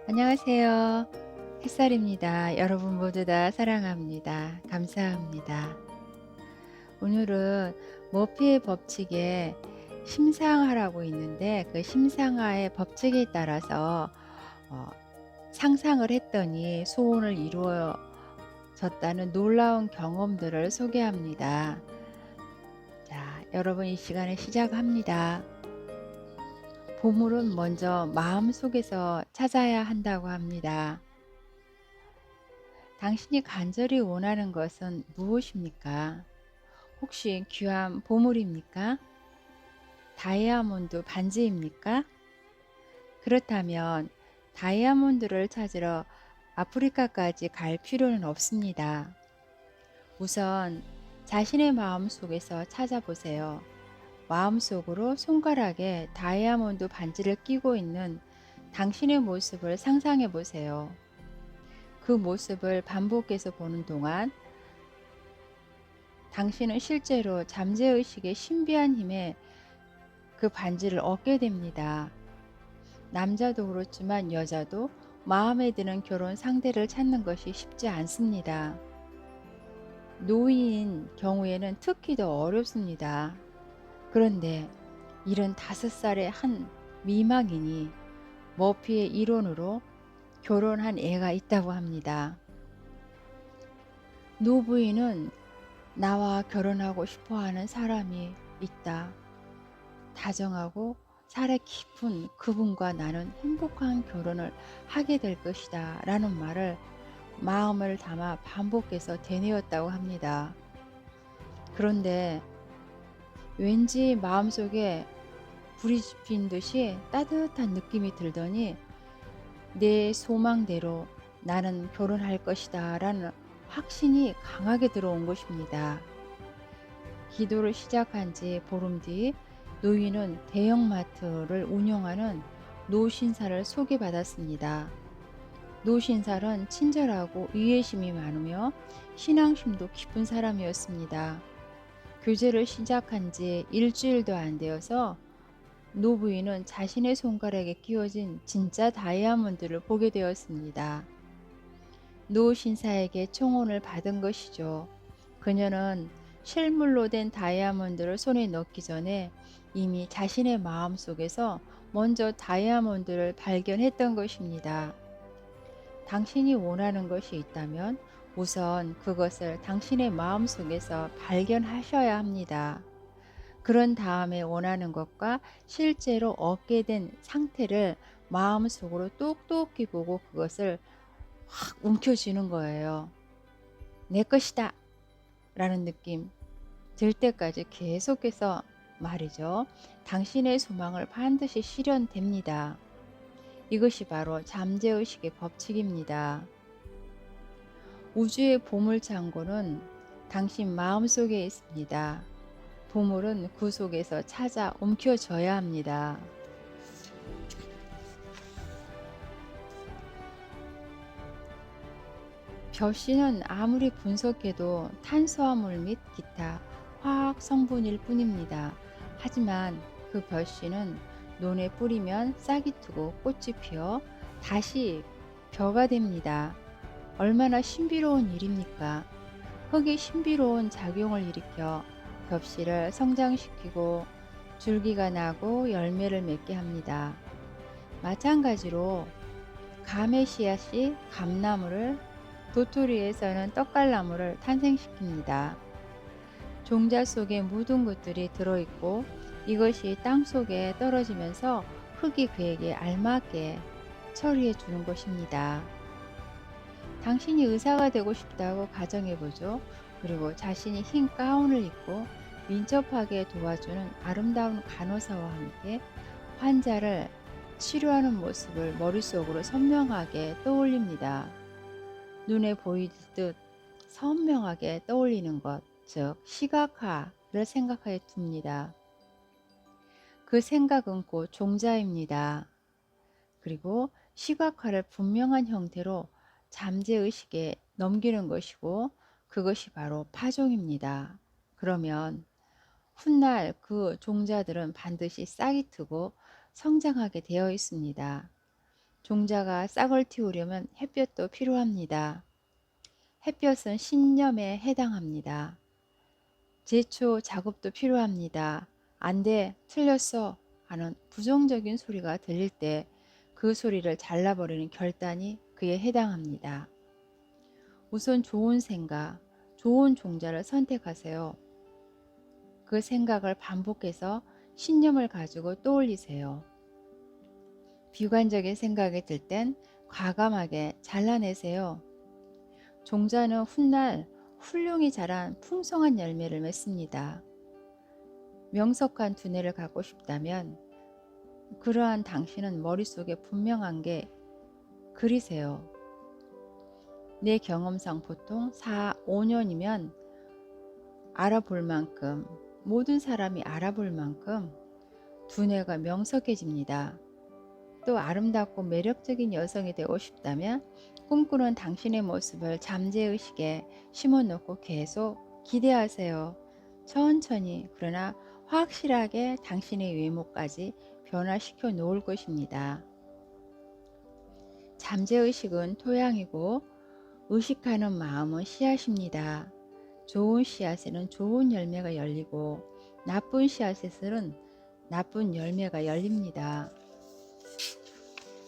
안녕하세요. 햇살입니다. 여러분 모두 다 사랑합니다. 감사합니다. 오늘은 머피의 법칙에 심상하라고 있는데 그 심상하의 법칙에 따라서 어, 상상을 했더니 소원을 이루어졌다는 놀라운 경험들을 소개합니다. 자, 여러분 이 시간에 시작합니다. 보물은 먼저 마음속에서 찾아야 한다고 합니다. 당신이 간절히 원하는 것은 무엇입니까? 혹시 귀한 보물입니까? 다이아몬드 반지입니까? 그렇다면 다이아몬드를 찾으러 아프리카까지 갈 필요는 없습니다. 우선 자신의 마음 속에서 찾아보세요. 마음속으로 손가락에 다이아몬드 반지를 끼고 있는 당신의 모습을 상상해 보세요. 그 모습을 반복해서 보는 동안 당신은 실제로 잠재의식의 신비한 힘에 그 반지를 얻게 됩니다. 남자도 그렇지만 여자도 마음에 드는 결혼 상대를 찾는 것이 쉽지 않습니다. 노인인 경우에는 특히 더 어렵습니다. 그런데 75살의 한 미망인이 머피의 이론으로 결혼한 애가 있다고 합니다. 노부인은 나와 결혼하고 싶어 하는 사람이 있다. 다정하고 살에 깊은 그분과 나는 행복한 결혼을 하게 될 것이다. 라는 말을 마음을 담아 반복해서 되뇌었다고 합니다. 그런데 왠지 마음속에 불이 지핀 듯이 따뜻한 느낌이 들더니 내 소망대로 나는 결혼할 것이다. 라는 확신이 강하게 들어온 것입니다. 기도를 시작한 지 보름 뒤 노인은 대형마트를 운영하는 노신사를 소개받았습니다. 노신사는 친절하고 이해심이 많으며 신앙심도 깊은 사람이었습니다. 교제를 시작한 지 일주일도 안 되어서 노부인은 자신의 손가락에 끼워진 진짜 다이아몬드를 보게 되었습니다. 노신사에게 청혼을 받은 것이죠. 그녀는 실물로 된 다이아몬드를 손에 넣기 전에 이미 자신의 마음 속에서 먼저 다이아몬드를 발견했던 것입니다. 당신이 원하는 것이 있다면 우선 그것을 당신의 마음 속에서 발견하셔야 합니다. 그런 다음에 원하는 것과 실제로 얻게 된 상태를 마음속으로 똑똑히 보고 그것을 확 움켜쥐는 거예요. 내 것이다 라는 느낌 들 때까지 계속해서 말이죠. 당신의 소망을 반드시 실현됩니다. 이것이 바로 잠재의식의 법칙입니다. 우주의 보물창고는 당신 마음속에 있습니다. 보물은 그 속에서 찾아 움켜져야 합니다. 벼씨는 아무리 분석해도 탄수화물 및 기타 화학 성분일 뿐입니다. 하지만 그 벼씨는 논에 뿌리면 싹이 트고 꽃이 피어 다시 벼가 됩니다. 얼마나 신비로운 일입니까? 흙이 신비로운 작용을 일으켜 겹씨를 성장시키고 줄기가 나고 열매를 맺게 합니다. 마찬가지로 감의 씨앗이 감나무를, 도토리에서는 떡갈나무를 탄생시킵니다. 종자 속에 묻은 것들이 들어있고 이것이 땅 속에 떨어지면서 흙이 그에게 알맞게 처리해 주는 것입니다. 당신이 의사가 되고 싶다고 가정해보죠. 그리고 자신이 흰 가운을 입고 민첩하게 도와주는 아름다운 간호사와 함께 환자를 치료하는 모습을 머릿속으로 선명하게 떠올립니다. 눈에 보이듯 선명하게 떠올리는 것, 즉 시각화를 생각해 둡니다. 그 생각은 곧 종자입니다. 그리고 시각화를 분명한 형태로 잠재의식에 넘기는 것이고 그것이 바로 파종입니다. 그러면 훗날 그 종자들은 반드시 싹이 트고 성장하게 되어 있습니다. 종자가 싹을 틔우려면 햇볕도 필요합니다. 햇볕은 신념에 해당합니다. 제초 작업도 필요합니다. 안 돼, 틀렸어 하는 부정적인 소리가 들릴 때 그 소리를 잘라버리는 결단이 그에 해당합니다. 우선 좋은 생각, 좋은 종자를 선택하세요. 그 생각을 반복해서 신념을 가지고 떠올리세요. 비관적인 생각이 들 땐 과감하게 잘라내세요. 종자는 훗날 훌륭히 자란 풍성한 열매를 맺습니다. 명석한 두뇌를 갖고 싶다면 그러한 당신은 머릿속에 분명한 게 그리세요. 내 경험상 보통 4, 5년이면 알아볼 만큼, 모든 사람이 알아볼 만큼 두뇌가 명석해집니다. 또 아름답고 매력적인 여성이 되고 싶다면 꿈꾸는 당신의 모습을 잠재의식에 심어놓고 계속 기대하세요. 천천히 그러나 확실하게 당신의 외모까지 변화시켜 놓을 것입니다. 잠재의식은 토양이고 의식하는 마음은 씨앗입니다. 좋은 씨앗에는 좋은 열매가 열리고 나쁜 씨앗에서는 나쁜 열매가 열립니다.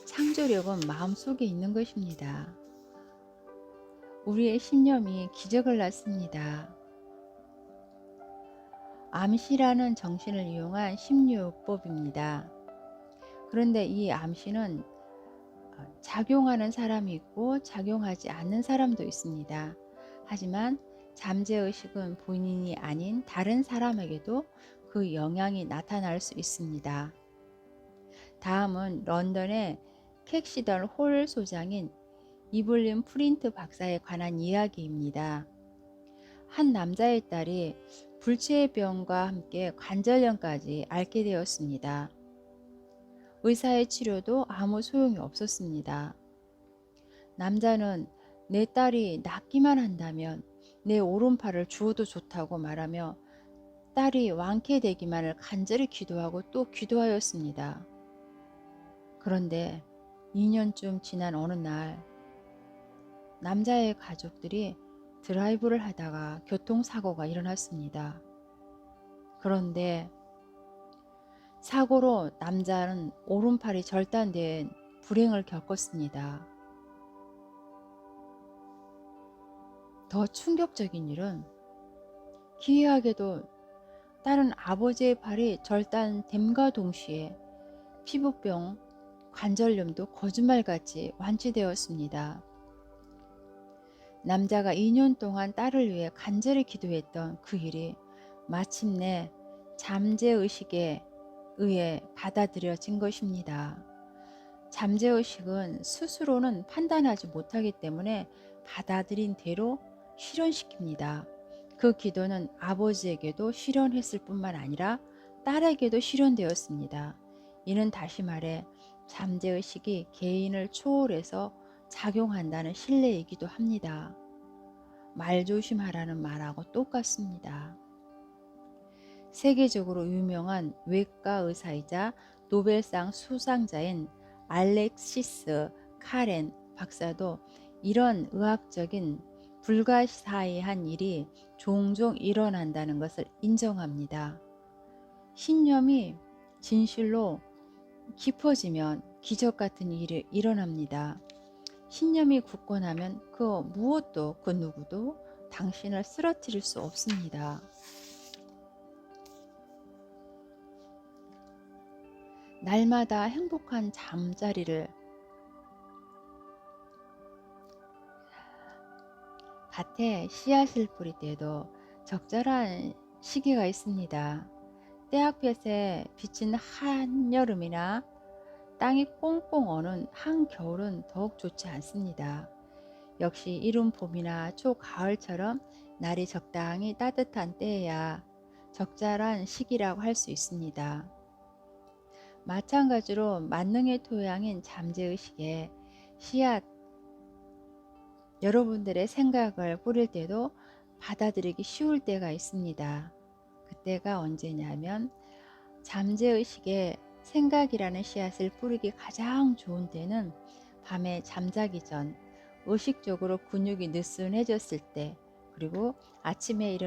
창조력은 마음속에 있는 것입니다. 우리의 신념이 기적을 낳습니다. 암시라는 정신을 이용한 심리요법입니다. 그런데 이 암시는 작용하는 사람이 있고 작용하지 않는 사람도 있습니다. 하지만 잠재의식은 본인이 아닌 다른 사람에게도 그 영향이 나타날 수 있습니다. 다음은 런던의 캑시덜 홀 소장인 이블린 프린트 박사에 관한 이야기입니다. 한 남자의 딸이 불치의 병과 함께 관절염까지 앓게 되었습니다. 의사의 치료도 아무 소용이 없었습니다. 남자는 내 딸이 낫기만 한다면 내 오른팔을 주어도 좋다고 말하며 딸이 완쾌되기만을 간절히 기도하고 또 기도하였습니다. 그런데 2년쯤 지난 어느 날 남자의 가족들이 드라이브를 하다가 교통사고가 일어났습니다. 그런데 사고로 남자는 오른팔이 절단된 불행을 겪었습니다. 더 충격적인 일은 기이하게도 딸은 아버지의 팔이 절단됨과 동시에 피부병, 관절염도 거짓말같이 완치되었습니다. 남자가 2년 동안 딸을 위해 간절히 기도했던 그 일이 마침내 잠재의식에 의해 받아들여진 것입니다. 잠재의식은 스스로는 판단하지 못하기 때문에 받아들인 대로 실현시킵니다. 그 기도는 아버지에게도 실현했을 뿐만 아니라 딸에게도 실현되었습니다. 이는 다시 말해 잠재의식이 개인을 초월해서 작용한다는 신뢰이기도 합니다. 말조심하라는 말하고 똑같습니다. 세계적으로 유명한 외과 의사이자 노벨상 수상자인 알렉시스 카렌 박사도 이런 의학적인 불가사의한 일이 종종 일어난다는 것을 인정합니다. 신념이 진실로 깊어지면 기적 같은 일이 일어납니다. 신념이 굳건하면 그 무엇도 그 누구도 당신을 쓰러뜨릴 수 없습니다. 날마다 행복한 잠자리를 밭에 씨앗을 뿌릴 때도 적절한 시기가 있습니다. 때학볕에 비친 한여름이나 땅이 꽁꽁 얼은 한겨울은 더욱 좋지 않습니다. 역시 이른 봄이나 초가을처럼 날이 적당히 따뜻한 때에야 적절한 시기라고 할 수 있습니다. 마찬가지로 만능의 토양인 잠재의식에 씨앗, 여러분들의 생각을 뿌릴 때도 받아들이기 쉬울 때가 있습니다. 그때가 언제냐면 잠재의식에 생각이라는 씨앗을 뿌리기 가장 좋은 때는 밤에 잠자기 전, 의식적으로 근육이 느슨해졌을 때, 그리고 아침에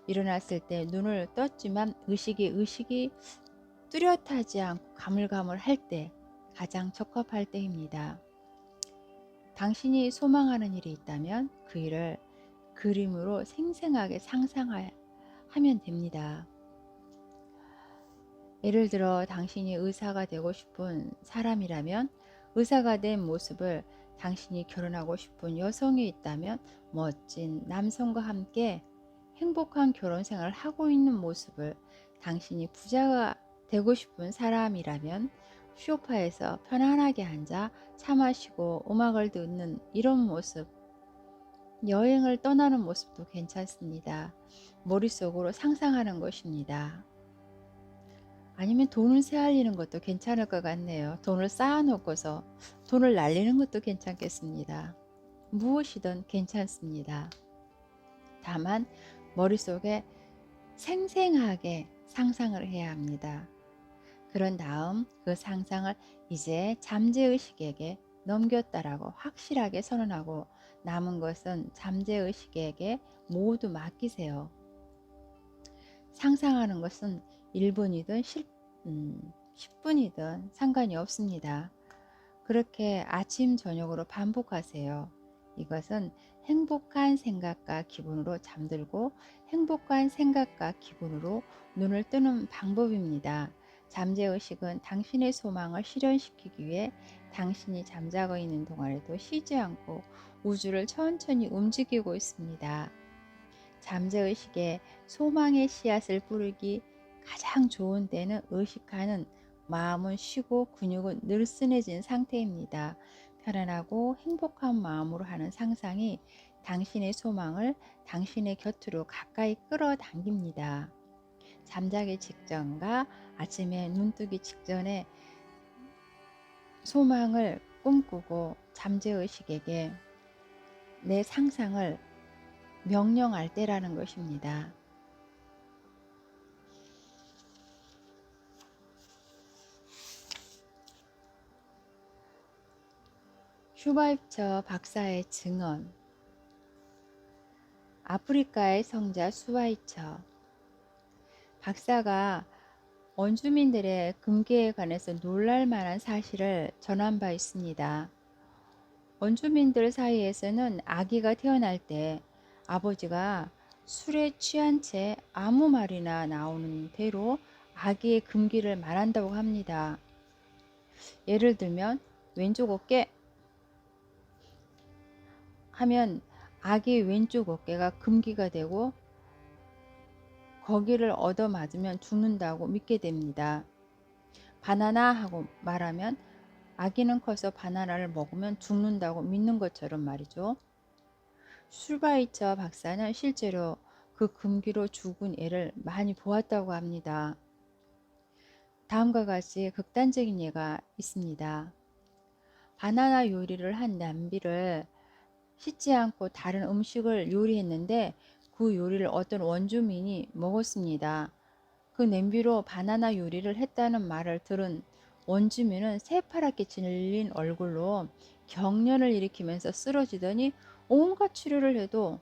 일어났을 때 눈을 떴지만 의식이 뚜렷하지 않고 가물가물할 때 가장 적합할 때입니다. 당신이 소망하는 일이 있다면 그 일을 그림으로 생생하게 상상하면 됩니다. 예를 들어 당신이 의사가 되고 싶은 사람이라면 의사가 된 모습을, 당신이 결혼하고 싶은 여성이 있다면 멋진 남성과 함께 행복한 결혼 생활을 하고 있는 모습을, 당신이 부자가 되고 싶은 사람이라면 소파에서 편안하게 앉아 차 마시고 음악을 듣는 이런 모습, 여행을 떠나는 모습도 괜찮습니다. 머릿속으로 상상하는 것입니다. 아니면 돈을 새알리는 것도 괜찮을 것 같네요. 돈을 쌓아놓고서 돈을 날리는 것도 괜찮겠습니다. 무엇이든 괜찮습니다. 다만 머릿속에 생생하게 상상을 해야 합니다. 그런 다음 그 상상을 이제 잠재의식에게 넘겼다라고 확실하게 선언하고 남은 것은 잠재의식에게 모두 맡기세요. 상상하는 것은 1분이든 10분이든 상관이 없습니다. 그렇게 아침 저녁으로 반복하세요. 이것은 행복한 생각과 기분으로 잠들고 행복한 생각과 기분으로 눈을 뜨는 방법입니다. 잠재의식은 당신의 소망을 실현시키기 위해 당신이 잠자고 있는 동안에도 쉬지 않고 우주를 천천히 움직이고 있습니다. 잠재의식에 소망의 씨앗을 뿌리기 가장 좋은 때는 의식하는 마음은 쉬고 근육은 늘씬해진 상태입니다. 편안하고 행복한 마음으로 하는 상상이 당신의 소망을 당신의 곁으로 가까이 끌어당깁니다. 잠자기 직전과 아침에 눈뜨기 직전에 소망을 꿈꾸고 잠재의식에게 내 상상을 명령할 때라는 것입니다. 슈바이처 박사의 증언. 아프리카의 성자 슈바이처 박사가 원주민들의 금괴에 관해서 놀랄 만한 사실을 전한 바 있습니다. 원주민들 사이에서는 아기가 태어날 때 아버지가 술에 취한 채 아무 말이나 나오는 대로 아기의 금기를 말한다고 합니다. 예를 들면 왼쪽 어깨 하면 아기 왼쪽 어깨가 금기가 되고 거기를 얻어맞으면 죽는다고 믿게 됩니다. 바나나 하고 말하면 아기는 커서 바나나를 먹으면 죽는다고 믿는 것처럼 말이죠. 슈바이처 박사는 실제로 그 금기로 죽은 애를 많이 보았다고 합니다. 다음과 같이 극단적인 예가 있습니다. 바나나 요리를 한 냄비를 씻지 않고 다른 음식을 요리했는데 그 요리를 어떤 원주민이 먹었습니다. 그 냄비로 바나나 요리를 했다는 말을 들은 원주민은 새파랗게 질린 얼굴로 경련을 일으키면서 쓰러지더니 온갖 치료를 해도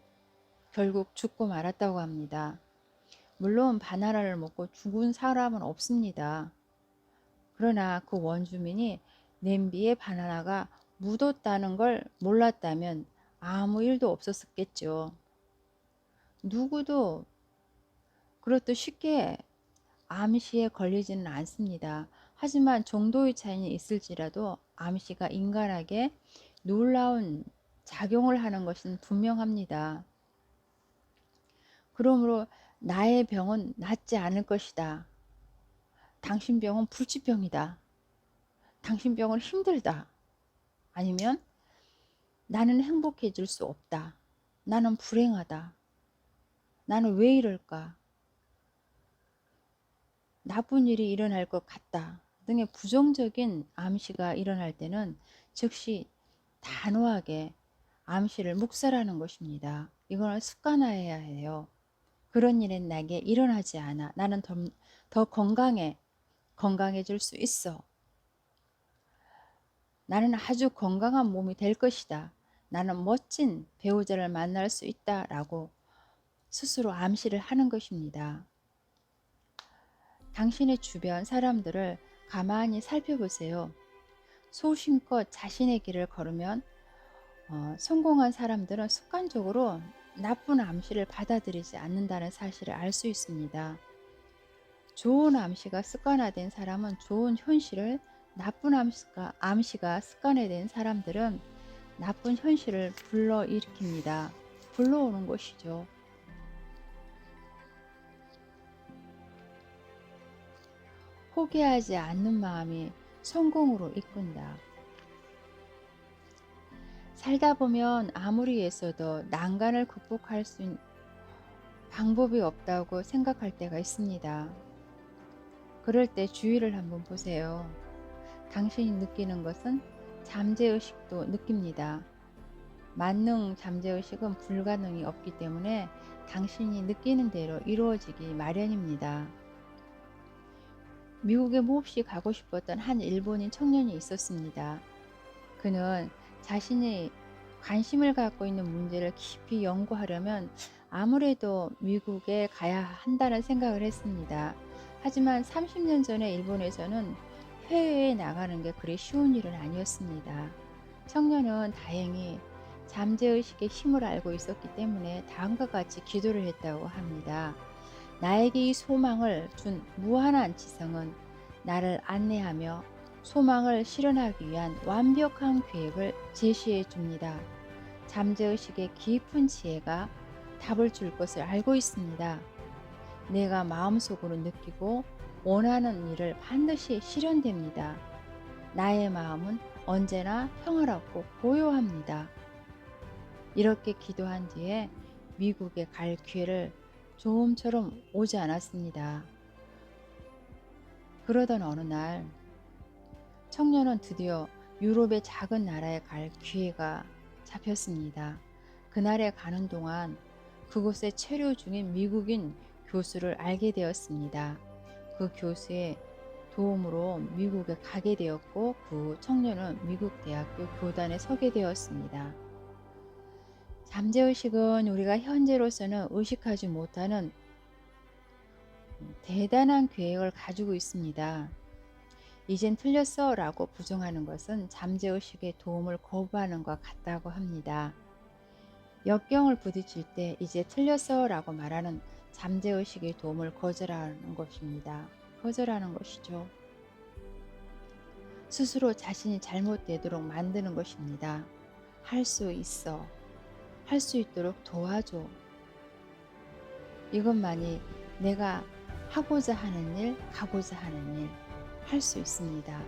결국 죽고 말았다고 합니다. 물론 바나나를 먹고 죽은 사람은 없습니다. 그러나 그 원주민이 냄비에 바나나가 묻었다는 걸 몰랐다면 아무 일도 없었겠죠. 누구도 그렇듯 쉽게 암시에 걸리지는 않습니다. 하지만 정도의 차이는 있을지라도 암시가 인간에게 놀라운 작용을 하는 것은 분명합니다. 그러므로 나의 병은 낫지 않을 것이다. 당신 병은 불치병이다. 당신 병은 힘들다. 아니면 나는 행복해질 수 없다. 나는 불행하다. 나는 왜 이럴까? 나쁜 일이 일어날 것 같다 등의 부정적인 암시가 일어날 때는 즉시 단호하게 암시를 묵살하는 것입니다. 이거는 습관화해야 해요. 그런 일은 나에게 일어나지 않아. 나는 더 건강해. 건강해질 수 있어. 나는 아주 건강한 몸이 될 것이다. 나는 멋진 배우자를 만날 수 있다. 라고 스스로 암시를 하는 것입니다. 당신의 주변 사람들을 가만히 살펴보세요. 소신껏 자신의 길을 걸으면 성공한 사람들은 습관적으로 나쁜 암시를 받아들이지 않는다는 사실을 알 수 있습니다. 좋은 암시가 습관화된 사람은 좋은 현실을, 나쁜 암시가 습관화된 사람들은 나쁜 현실을 불러일으킵니다. 불러오는 것이죠. 포기하지 않는 마음이 성공으로 이끈다. 살다 보면 아무리 애써도 난간을 극복할 수 있는 방법이 없다고 생각할 때가 있습니다. 그럴 때 주위를 한번 보세요. 당신이 느끼는 것은 잠재의식도 느낍니다. 만능 잠재의식은 불가능이 없기 때문에 당신이 느끼는 대로 이루어지기 마련입니다. 미국에 몹시 가고 싶었던 한 일본인 청년이 있었습니다. 그는 자신이 관심을 갖고 있는 문제를 깊이 연구하려면 아무래도 미국에 가야 한다는 생각을 했습니다. 하지만 30년 전에 일본에서는 해외에 나가는 게 그리 쉬운 일은 아니었습니다. 청년은 다행히 잠재의식의 힘을 알고 있었기 때문에 다음과 같이 기도를 했다고 합니다. 나에게 이 소망을 준 무한한 지성은 나를 안내하며 소망을 실현하기 위한 완벽한 계획을 제시해 줍니다. 잠재의식의 깊은 지혜가 답을 줄 것을 알고 있습니다. 내가 마음속으로 느끼고 원하는 일을 반드시 실현됩니다. 나의 마음은 언제나 평화롭고 고요합니다. 이렇게 기도한 뒤에 미국에 갈 기회를 조음처럼 오지 않았습니다. 그러던 어느 날 청년은 드디어 유럽의 작은 나라에 갈 기회가 잡혔습니다. 그날에 가는 동안 그곳에 체류 중인 미국인 교수를 알게 되었습니다. 그 교수의 도움으로 미국에 가게 되었고 그 청년은 미국 대학교 교단에 서게 되었습니다. 잠재의식은 우리가 현재로서는 의식하지 못하는 대단한 계획을 가지고 있습니다. 이젠 틀렸어 라고 부정하는 것은 잠재의식의 도움을 거부하는 것 같다고 합니다. 역경을 부딪힐 때 이제 틀렸어 라고 말하는 잠재의식의 도움을 거절하는 것입니다. 거절하는 것이죠. 스스로 자신이 잘못되도록 만드는 것입니다. 할 수 있어. 할 수 있도록 도와줘. 이것만이 내가 하고자 하는 일, 가고자 하는 일, 할 수 있습니다.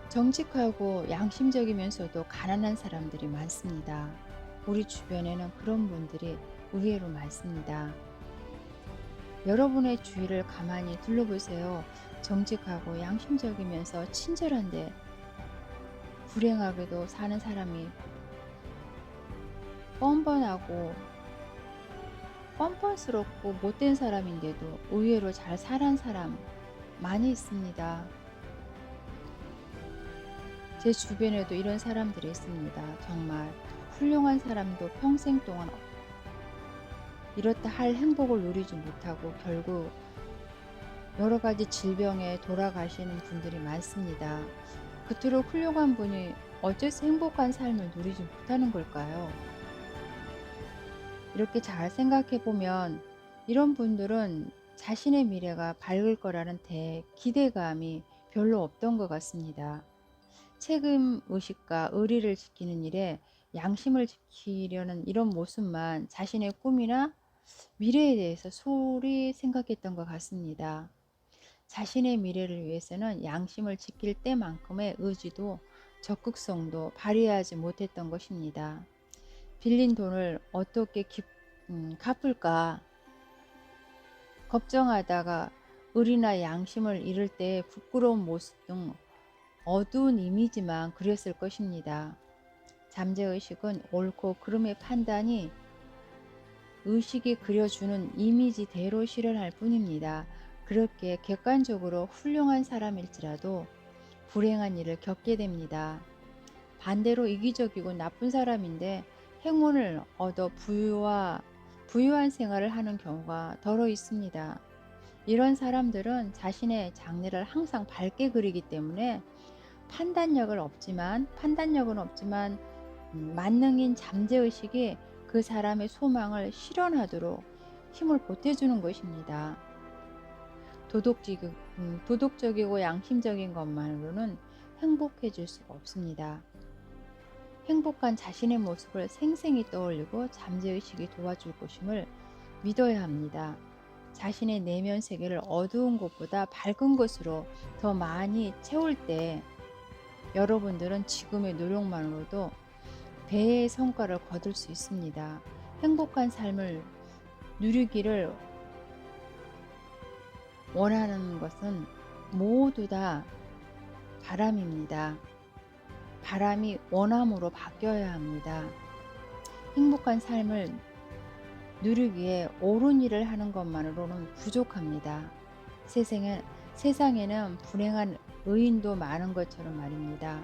정직하고 양심적이면서도 가난한 사람들이 많습니다. 우리 주변에는 그런 분들이 의외로 많습니다. 여러분의 주위를 가만히 둘러보세요. 정직하고 양심적이면서 친절한데 불행하게도 사는 사람이 뻔뻔하고 뻔뻔스럽고 못된 사람인데도 의외로 잘 살은 사람 많이 있습니다. 제 주변에도 이런 사람들이 있습니다. 정말 훌륭한 사람도 평생 동안 이렇다 할 행복을 누리지 못하고 결국 여러 가지 질병에 돌아가시는 분들이 많습니다. 그토록 훌륭한 분이 어째서 행복한 삶을 누리지 못하는 걸까요? 이렇게 잘 생각해 보면 이런 분들은 자신의 미래가 밝을 거라는 기대감이 별로 없던 것 같습니다. 책임 의식과 의리를 지키는 일에 양심을 지키려는 이런 모습만 자신의 꿈이나 미래에 대해서 소홀히 생각했던 것 같습니다. 자신의 미래를 위해서는 양심을 지킬 때만큼의 의지도 적극성도 발휘하지 못했던 것입니다. 빌린 돈을 어떻게 갚을까 걱정하다가 의리나 양심을 잃을 때 부끄러운 모습 등 어두운 이미지만 그렸을 것입니다. 잠재의식은 옳고 그름의 판단이 의식이 그려주는 이미지대로 실현할 뿐입니다. 그렇게 객관적으로 훌륭한 사람일지라도 불행한 일을 겪게 됩니다. 반대로 이기적이고 나쁜 사람인데 행운을 얻어 부유한 생활을 하는 경우가 더러 있습니다. 이런 사람들은 자신의 장래를 항상 밝게 그리기 때문에 판단력은 없지만 만능인 잠재의식이 그 사람의 소망을 실현하도록 힘을 보태주는 것입니다. 도덕적이고 양심적인 것만으로는 행복해질 수가 없습니다. 행복한 자신의 모습을 생생히 떠올리고 잠재의식이 도와줄 것임을 믿어야 합니다. 자신의 내면 세계를 어두운 것보다 밝은 것으로 더 많이 채울 때 여러분들은 지금의 노력만으로도 배의 성과를 거둘 수 있습니다. 행복한 삶을 누리기를 원하는 것은 모두 다 바람입니다. 바람이 원함으로 바뀌어야 합니다. 행복한 삶을 누리기에 옳은 일을 하는 것만으로는 부족합니다. 세상에는 불행한 의인도 많은 것처럼 말입니다.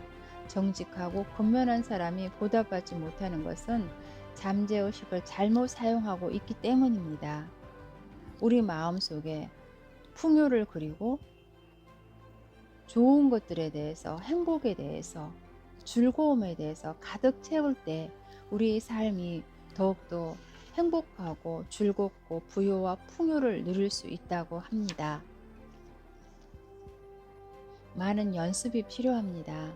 정직하고 근면한 사람이 보답받지 못하는 것은 잠재의식을 잘못 사용하고 있기 때문입니다. 우리 마음속에 풍요를 그리고 좋은 것들에 대해서, 행복에 대해서, 즐거움에 대해서 가득 채울 때 우리의 삶이 더욱더 행복하고 즐겁고 부요와 풍요를 누릴 수 있다고 합니다. 많은 연습이 필요합니다.